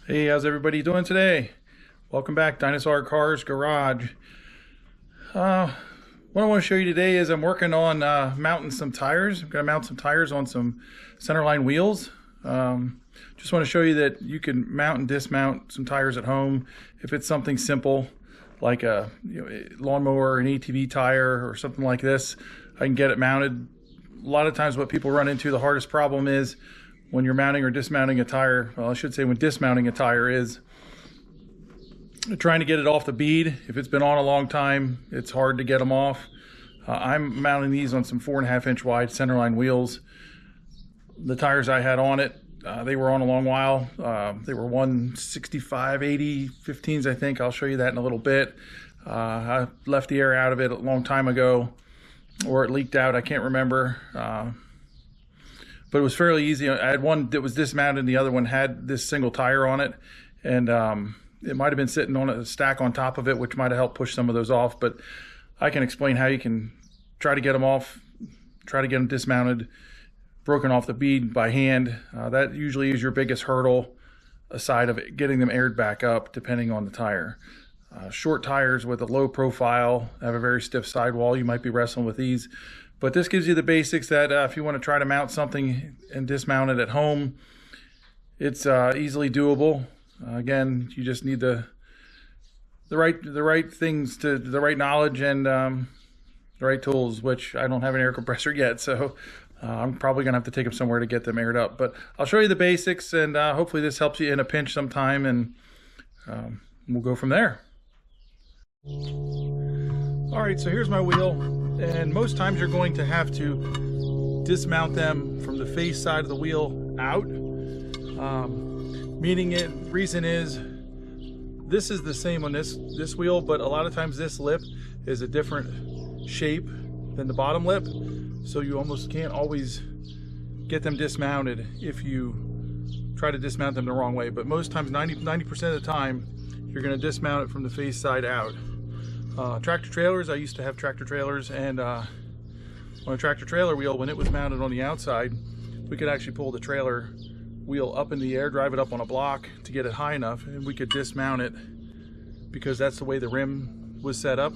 Hey, how's everybody doing today? Welcome back, Dinosaur Cars Garage. What I want to show you today is I'm working on mounting some tires. I'm going to mount some tires on some centerline wheels. Just want to show you that you can mount and dismount some tires at home if it's something simple like a lawnmower, an ATV tire, or something like this. I can get it mounted. A lot of times what people run into, the hardest problem is when you're mounting or dismounting a tire. Well, I should say when dismounting a tire is trying to get it off the bead. If it's been on a long time, it's hard to get them off. I'm mounting these on some 4.5 inch wide centerline wheels. The tires I had on it, they were on a long while. They were 165, 80, 15s, I think. I'll show you that in a little bit. I left the air out of it a long time ago, or it leaked out, I can't remember. But it was fairly easy. I had one that was dismounted and the other one had this single tire on it, and it might have been sitting on a stack on top of it, which might have helped push some of those off. But I can explain how you can try to get them off, try to get them dismounted, broken off the bead by hand. That usually is your biggest hurdle, aside of getting them aired back up, depending on the tire. Short tires with a low profile have a very stiff sidewall. You might be wrestling with these. But this gives you the basics that if you want to try to mount something and dismount it at home, it's easily doable. Again, you just need the right things, the right knowledge, and the right tools, which I don't have an air compressor yet, so I'm probably gonna have to take them somewhere to get them aired up. But I'll show you the basics, and hopefully this helps you in a pinch sometime, and we'll go from there. All right, so here's my wheel, and most times you're going to have to dismount them from the face side of the wheel out. Reason is, this is the same on this wheel, but a lot of times this lip is a different shape than the bottom lip, so you almost can't always get them dismounted if you try to dismount them the wrong way. But most times, 90% of the time, you're going to dismount it from the face side out. Tractor trailers, I used to have tractor trailers, and on a tractor trailer wheel, when it was mounted on the outside, we could actually pull the trailer wheel up in the air, drive it up on a block to get it high enough, and we could dismount it because that's the way the rim was set up.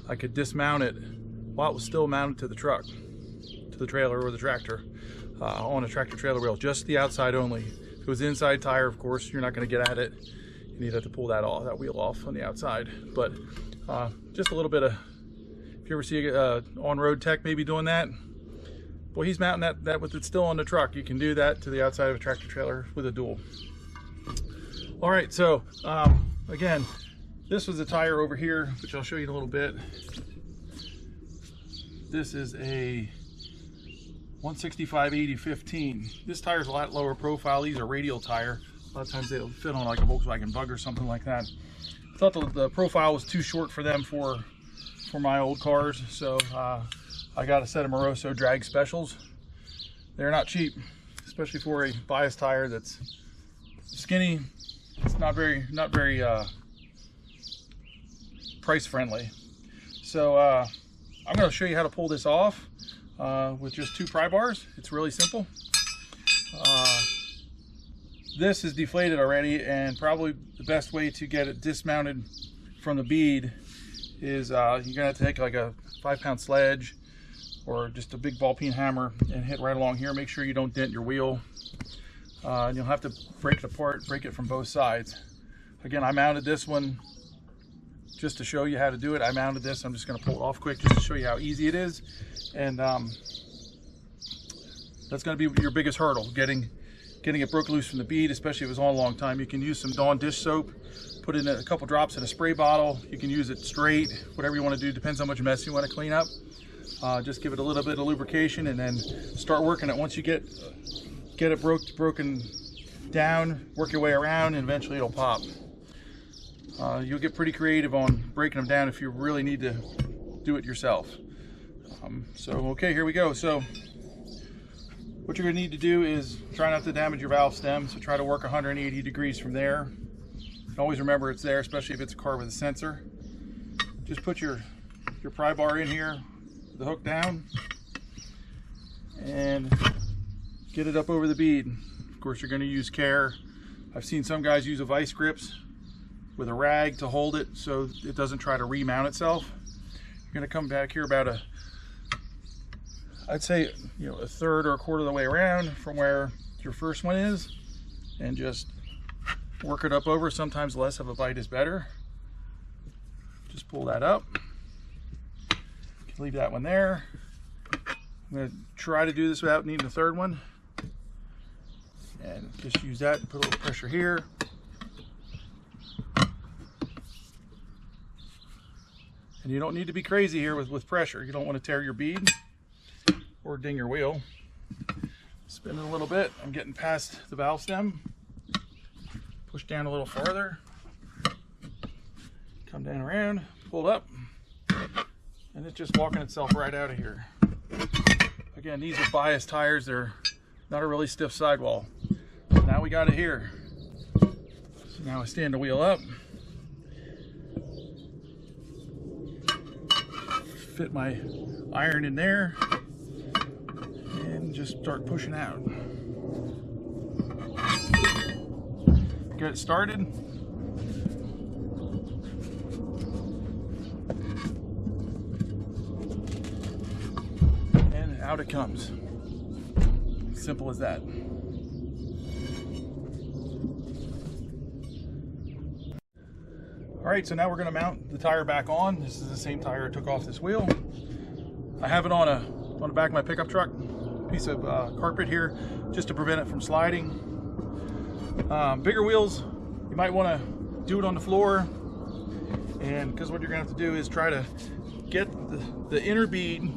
I could dismount it while it was still mounted to the truck, to the trailer or the tractor, on a tractor trailer wheel, just the outside only. If it was the inside tire, of course, you're not going to get at it. You'd have to pull that wheel off on the outside. But just a little bit of, if you ever see a on-road tech maybe doing that, well, he's mounting that with it still on the truck. You can do that to the outside of a tractor trailer with a dual. All right, so again, this was a tire over here, which I'll show you in a little bit. This is a 165/80/15. This tire is a lot lower profile. These are radial tire. A lot of times they'll fit on like a Volkswagen Bug or something like that. I thought the profile was too short for them for my old cars, so I got a set of Moroso drag specials. They're not cheap, especially for a bias tire that's skinny. It's not very price friendly. So I'm going to show you how to pull this off with just 2 pry bars. It's really simple. This is deflated already, and probably the best way to get it dismounted from the bead is you're gonna have to take like a 5-pound sledge or just a big ball peen hammer and hit right along here. Make sure you don't dent your wheel. And you'll have to break it apart, break it from both sides. Again, I mounted this one just to show you how to do it. I mounted this. I'm just gonna pull it off quick just to show you how easy it is. And that's gonna be your biggest hurdle, getting it broke loose from the bead, especially if it's on a long time. You can use some Dawn dish soap, put in a couple drops in a spray bottle. You can use it straight, whatever you want to do, depends how much mess you want to clean up. Just give it a little bit of lubrication and then start working it. Once you get it broken down, work your way around, and eventually it'll pop. You'll get pretty creative on breaking them down if you really need to do it yourself. Okay, here we go. So what you're going to need to do is try not to damage your valve stem, so try to work 180 degrees from there. And always remember it's there, especially if it's a car with a sensor. Just put your pry bar in here, the hook down, and get it up over the bead. Of course, you're going to use care I've seen some guys use a vice grips with a rag to hold it so it doesn't try to remount itself. You're going to come back here about I'd say, a third or a quarter of the way around from where your first one is, and just work it up over. Sometimes less of a bite is better. Just pull that up. Leave that one there. I'm going to try to do this without needing a third one. And just use that and put a little pressure here. And you don't need to be crazy here with pressure. You don't want to tear your bead or ding your wheel. Spin it a little bit. I'm getting past the valve stem. Push down a little farther. Come down around, pull it up, and it's just walking itself right out of here. Again, these are bias tires. They're not a really stiff sidewall. Now we got it here. So now I stand the wheel up. Fit my iron in there and just start pushing out. Get it started. And out it comes. Simple as that. All right, so now we're going to mount the tire back on. This is the same tire I took off this wheel. I have it on the back of my pickup truck, piece of carpet here, just to prevent it from sliding. Bigger wheels, you might want to do it on the floor, and because what you're going to have to do is try to get the inner bead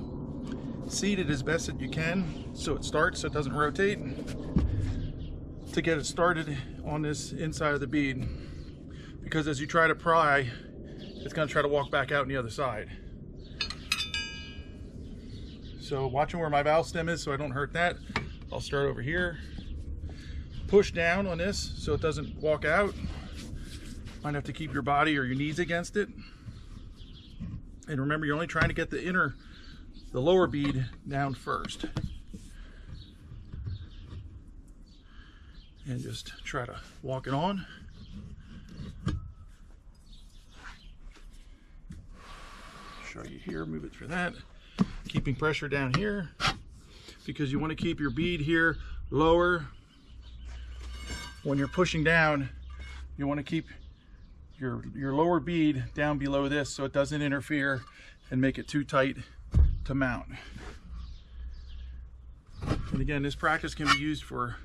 seated as best that you can so it starts, so it doesn't rotate, to get it started on this inside of the bead. Because as you try to pry, it's going to try to walk back out on the other side. So watching where my valve stem is so I don't hurt that, I'll start over here. Push down on this so it doesn't walk out. Might have to keep your body or your knees against it. And remember, you're only trying to get the lower bead down first. And just try to walk it on. Show you here, move it through that. Keeping pressure down here because you want to keep your bead here lower. When you're pushing down, you want to keep your lower bead down below this so it doesn't interfere and make it too tight to mount. And again, this practice can be used for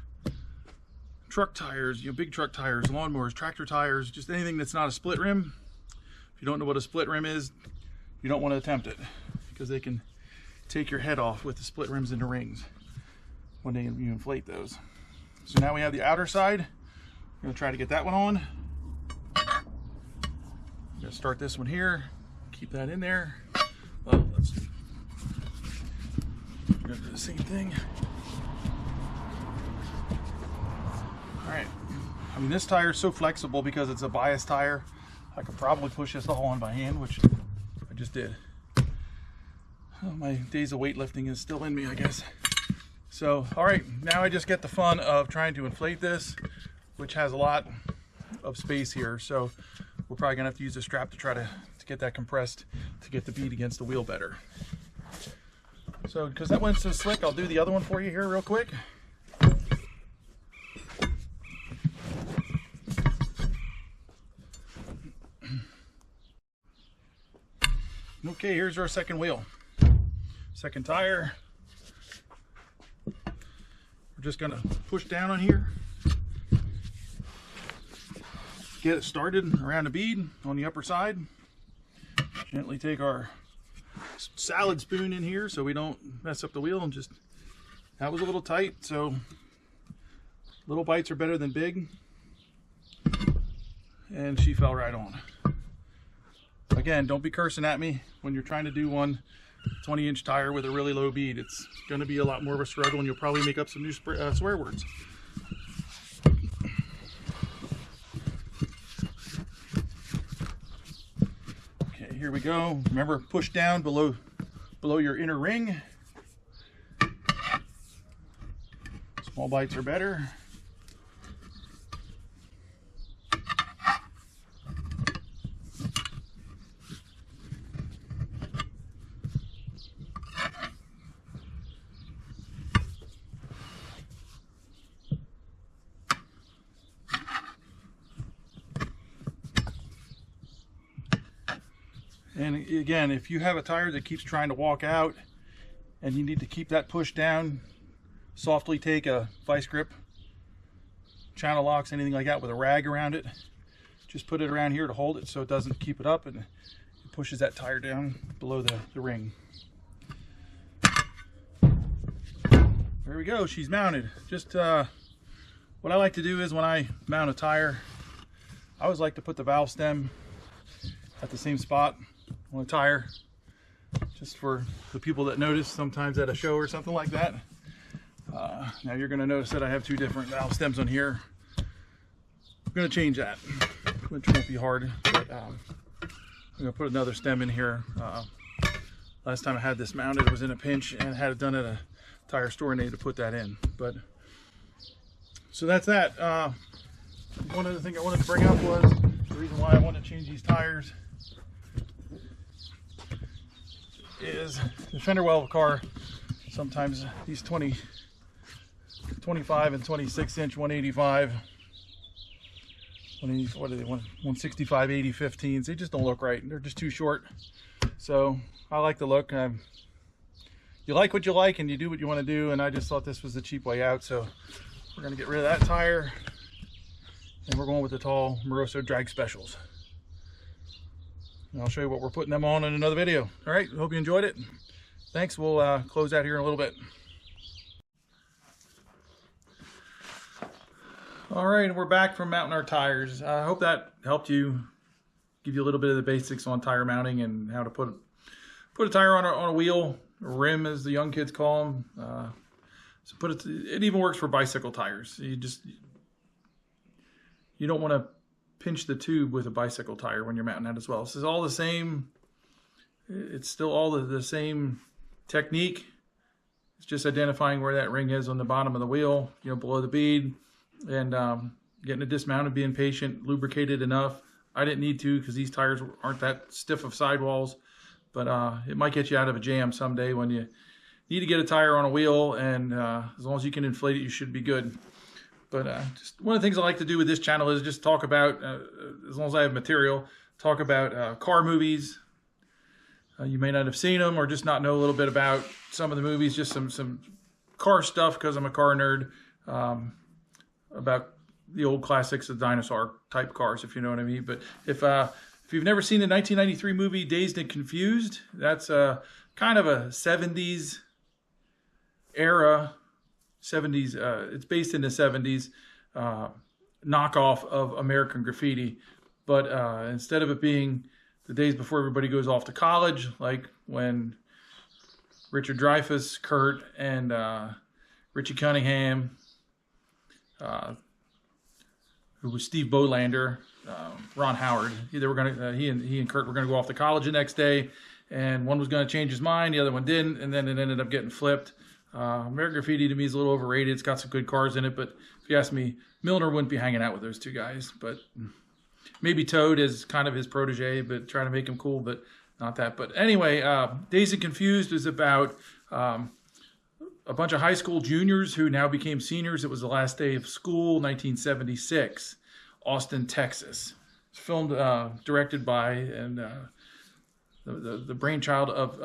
truck tires, big truck tires, lawnmowers, tractor tires, just anything that's not a split rim. If you don't know what a split rim is, you don't want to attempt it because they can take your head off with the split rims and the rings when you inflate those. So now we have the outer side. I'm going to try to get that one on. I'm going to start this one here. Keep that in there. Well, let's do the same thing. All right. I mean, this tire is so flexible because it's a bias tire. I could probably push this all on by hand, which I just did. Oh, my days of weightlifting is still in me, I guess. So, all right, now I just get the fun of trying to inflate this, which has a lot of space here. So we're probably gonna have to use a strap to try to get that compressed to get the bead against the wheel better. So, because that went so slick, I'll do the other one for you here real quick. Okay, here's our second wheel. Second tire. We're just gonna push down on here. Get it started around the bead on the upper side. Gently take our salad spoon in here so we don't mess up the wheel, and just, that was a little tight, so little bites are better than big. And she fell right on. Again, don't be cursing at me when you're trying to do one 20-inch tire with a really low bead. It's going to be a lot more of a struggle, and you'll probably make up some new swear words. Okay, here we go. Remember, push down below your inner ring. Small bites are better. And again, if you have a tire that keeps trying to walk out and you need to keep that pushed down, softly take a vice grip, channel locks, anything like that with a rag around it. Just put it around here to hold it so it doesn't keep it up, and it pushes that tire down below the ring. There we go, she's mounted. Just what I like to do is when I mount a tire, I always like to put the valve stem at the same spot on a tire, just for the people that notice sometimes at a show or something like that. Now you're going to notice that I have two different valve stems on here. I'm going to change that, which won't be hard, but I'm going to put another stem in here. Last time I had this mounted, it was in a pinch and had it done at a tire store and they had to put that in. But so that's that. One other thing I wanted to bring up was the reason why I wanted to change these tires is the fender well of a car. Sometimes these 25 and 26 inch 185, what are they, 165 80 15s, they just don't look right. They're just too short. So I like the look. You like what you like and you do what you want to do, and I just thought this was the cheap way out. So we're going to get rid of that tire and we're going with the tall Moroso drag specials. And I'll show you what we're putting them on in another video. All right, hope you enjoyed it. Thanks. We'll close out here in a little bit. All right, we're back from mounting our tires. I hope that helped you, give you a little bit of the basics on tire mounting and how to put a tire on a wheel, a rim as the young kids call them. So it even works for bicycle tires. You don't want to pinch the tube with a bicycle tire when you're mounting that as well. This is all the same. It's still all the same technique. It's just identifying where that ring is on the bottom of the wheel, below the bead, and getting it dismounted, being patient, lubricated enough. I didn't need to because these tires aren't that stiff of sidewalls, but it might get you out of a jam someday when you need to get a tire on a wheel, and as long as you can inflate it, you should be good. But just one of the things I like to do with this channel is just talk about, as long as I have material, talk about car movies. You may not have seen them or just not know a little bit about some of the movies, just some car stuff because I'm a car nerd, about the old classics of dinosaur type cars, if you know what I mean. But if you've never seen the 1993 movie Dazed and Confused, that's kind of a 70s era. 70s, it's based in the 70s knockoff of American Graffiti, but instead of it being the days before everybody goes off to college, like when Richard Dreyfuss, Kurt, and Richie Cunningham, who was Steve Bolander, Ron Howard, he and Kurt were gonna go off to college the next day, and one was gonna change his mind, the other one didn't, and then it ended up getting flipped. American Graffiti to me is a little overrated. It's got some good cars in it, but if you ask me, Milner wouldn't be hanging out with those two guys. But maybe Toad is kind of his protege, but trying to make him cool, but not that. But anyway, Dazed and Confused is about a bunch of high school juniors who now became seniors. It was the last day of school, 1976, Austin, Texas. It's filmed, directed by, and the brainchild of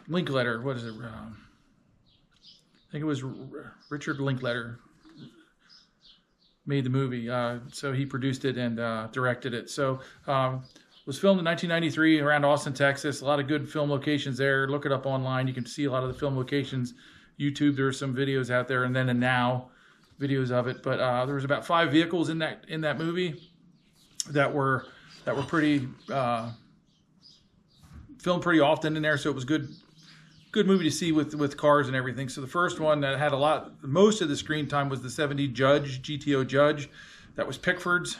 Linkletter. What is it? I think it was Richard Linkletter made the movie. So he produced it and directed it. So it was filmed in 1993 around Austin, Texas. A lot of good film locations there. Look it up online. You can see a lot of the film locations. YouTube, there are some videos out there, and then and now videos of it. But there was about 5 vehicles in that movie that were pretty filmed pretty often in there, so it was good movie to see with cars and everything. So the first one that had most of the screen time was the 70 GTO Judge. That was Pickford's.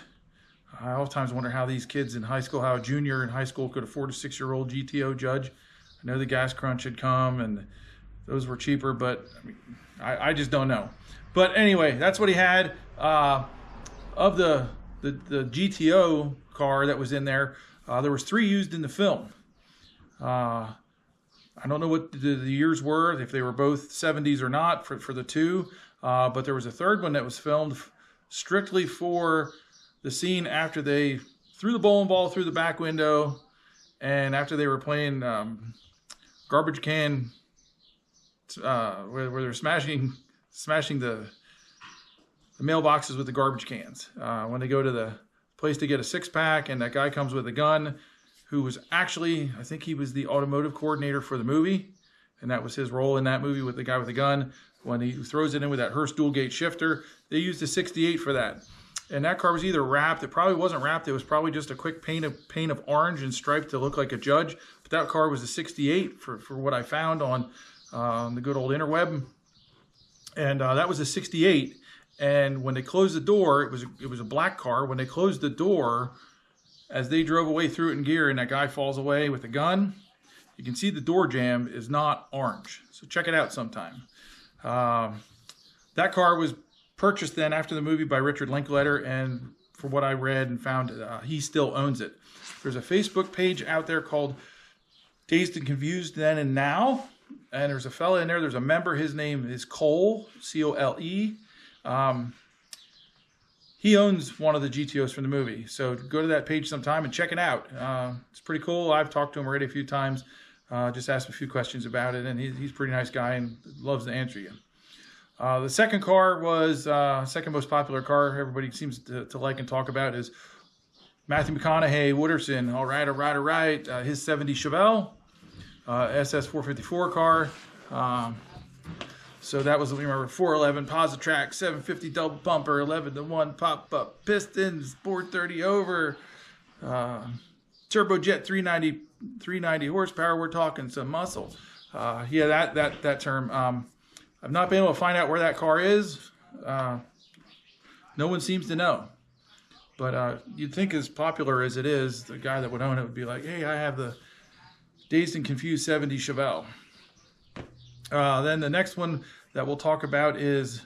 I oftentimes wonder how these kids in high school, how a junior in high school could afford a 6-year-old GTO Judge. I know the gas crunch had come and those were cheaper, but I just don't know. But anyway, that's what he had. Of the GTO car that was in there, there was 3 used in the film. I don't know what the years were, if they were both 70s or not for the 2, but there was a third one that was filmed strictly for the scene after they threw the bowling ball through the back window, and after they were playing garbage can, where they're smashing the mailboxes with the garbage cans. When they go to the place to get a six-pack, and that guy comes with a gun, who was actually, I think he was the automotive coordinator for the movie, and that was his role in that movie, with the guy with the gun. When he throws it in with that Hurst dual gate shifter, they used a 68 for that. And that car was either wrapped, it probably wasn't wrapped, it was probably just a quick paint of orange and striped to look like a Judge. But that car was a 68 for what I found on the good old interweb. And that was a 68. And when they closed the door, it was a black car. When they closed the door, as they drove away through it in gear, and that guy falls away with a gun, you can see the door jamb is not orange. So check it out sometime. That car was purchased then after the movie by Richard Linklater, and from what I read and found, he still owns it. There's a Facebook page out there called Dazed and Confused Then and Now, and there's a fella in there, there's a member, his name is Cole, C-O-L-E. He owns one of the GTOs from the movie, so go to that page sometime and check it out. It's pretty cool. I've talked to him already a few times, just asked a few questions about it, and he's a pretty nice guy and loves to answer you. The second car was second most popular car everybody seems to like and talk about is Matthew McConaughey Wooderson. All right. His 70 Chevelle SS 454 car. So that was, we remember, 411 Positrack, 750 double pumper, 11-to-1 pop-up pistons, 430 over, turbojet 390 horsepower. We're talking some muscle. Yeah, that term. I've not been able to find out where that car is. No one seems to know. But you'd think, as popular as it is, the guy that would own it would be like, hey, I have the Dazed and Confused 70 Chevelle. Then the next one that we'll talk about is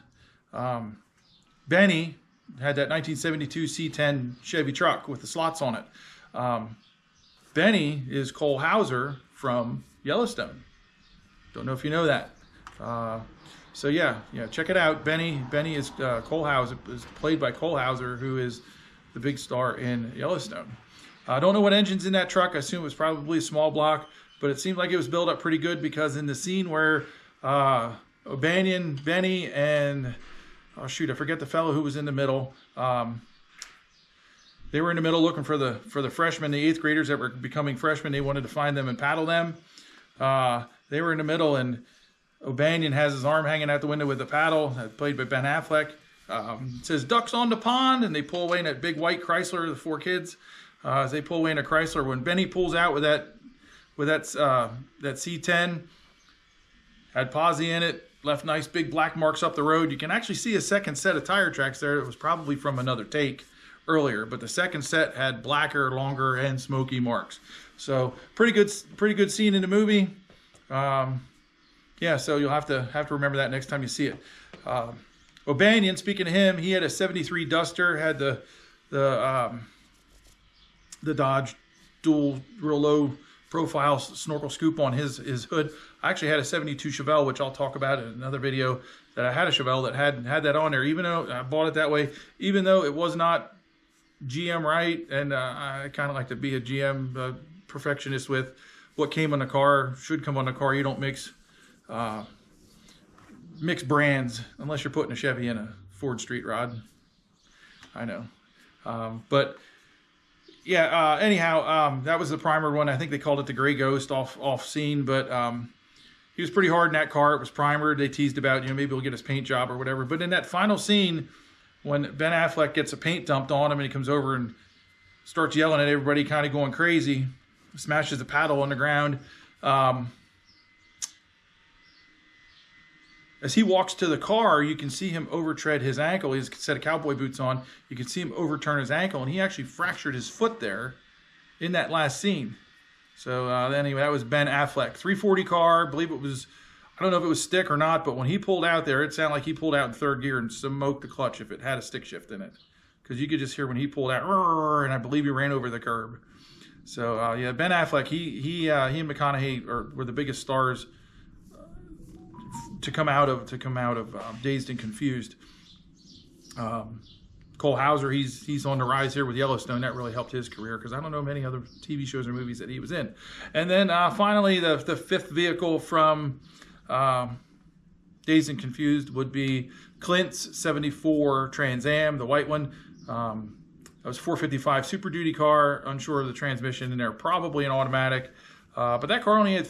Benny had that 1972 C10 Chevy truck with the slots on it. Benny is Cole Hauser from Yellowstone. Don't know if you know that. So yeah, check it out. Benny is Cole Hauser, is played by Cole Hauser, who is the big star in Yellowstone. I don't know what engine's in that truck. I assume it was probably a small block, but it seemed like it was built up pretty good, because in the scene where O'Banion, Benny, and I forget the fellow who was in the middle. They were in the middle looking for the freshmen, the 8th graders that were becoming freshmen. They wanted to find them and paddle them. They were in the middle, and O'Banion has his arm hanging out the window with the paddle, played by Ben Affleck. It says "Ducks on the pond," and they pull away in that big white Chrysler. The 4 kids, as they pull away in a Chrysler. When Benny pulls out with that C10, had posi in it, left nice big black marks up the road. You can actually see a second set of tire tracks there. It was probably from another take earlier, but the second set had blacker, longer, and smoky marks. So pretty good scene in the movie. Yeah, so you'll have to remember that next time you see it. O'Banion, speaking of him, he had a 73 Duster, had the Dodge dual real low profile snorkel scoop on his hood. I actually had a 72 Chevelle, which I'll talk about in another video, that I had a Chevelle that had that on there, even though I bought it that way, even though it was not GM right, and I kind of like to be a GM perfectionist with what came on the car, should come on the car. You don't mix brands unless you're putting a Chevy in a Ford Street Rod. I know. But yeah, anyhow, that was the primer one. I think they called it the Gray Ghost off scene, but he was pretty hard in that car. It was primered. They teased about, maybe he'll get his paint job or whatever. But in that final scene, when Ben Affleck gets a paint dumped on him and he comes over and starts yelling at everybody, kind of going crazy, smashes the paddle on the ground. As he walks to the car, you can see him overtread his ankle. He has a set of cowboy boots on. You can see him overturn his ankle, and he actually fractured his foot there in that last scene. So anyway, that was Ben Affleck. 340 car, I believe it was, I don't know if it was stick or not, but when he pulled out there, it sounded like he pulled out in 3rd gear and smoked the clutch if it had a stick shift in it. Because you could just hear when he pulled out, and I believe he ran over the curb. So yeah, Ben Affleck, he and McConaughey were the biggest stars to come out of Dazed and Confused. Cole Hauser, he's on the rise here with Yellowstone. That really helped his career, because I don't know many other TV shows or movies that he was in. And then finally, the fifth vehicle from Dazed and Confused would be Clint's 74 Trans Am, the white one. That was 455 Super Duty car, unsure of the transmission, and they're probably an automatic. But that car only had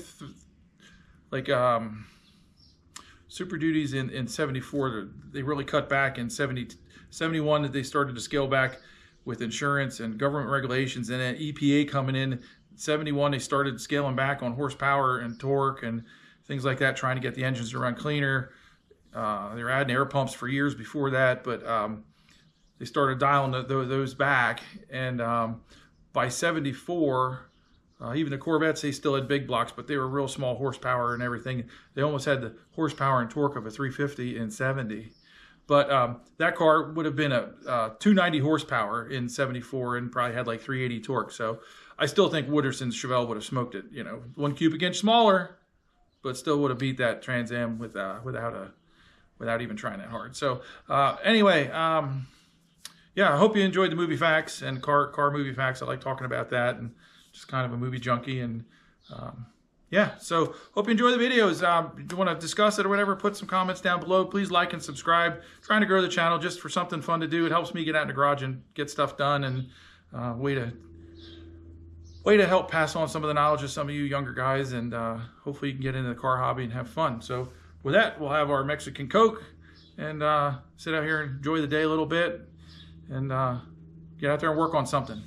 Super Duties in 74. They really cut back in 71 that they started to scale back with insurance and government regulations, and then EPA coming in. 71 they started scaling back on horsepower and torque and things like that, trying to get the engines to run cleaner. They were adding air pumps for years before that, but they started dialing those back. And by 74, even the Corvettes, they still had big blocks, but they were real small horsepower and everything. They almost had the horsepower and torque of a 350 in 70. But that car would have been a 290 horsepower in 74 and probably had like 380 torque. So I still think Wooderson's Chevelle would have smoked it. 1 cubic inch smaller, but still would have beat that Trans Am without even trying that hard. So anyway, yeah, I hope you enjoyed the movie facts and car movie facts. I like talking about that, and just kind of a movie junkie. And yeah, so hope you enjoy the videos. If you want to discuss it or whatever, put some comments down below. Please like and subscribe. Trying to grow the channel just for something fun to do. It helps me get out in the garage and get stuff done, and way to help pass on some of the knowledge of some of you younger guys, and hopefully you can get into the car hobby and have fun. So with that, we'll have our Mexican Coke and sit out here and enjoy the day a little bit, and get out there and work on something.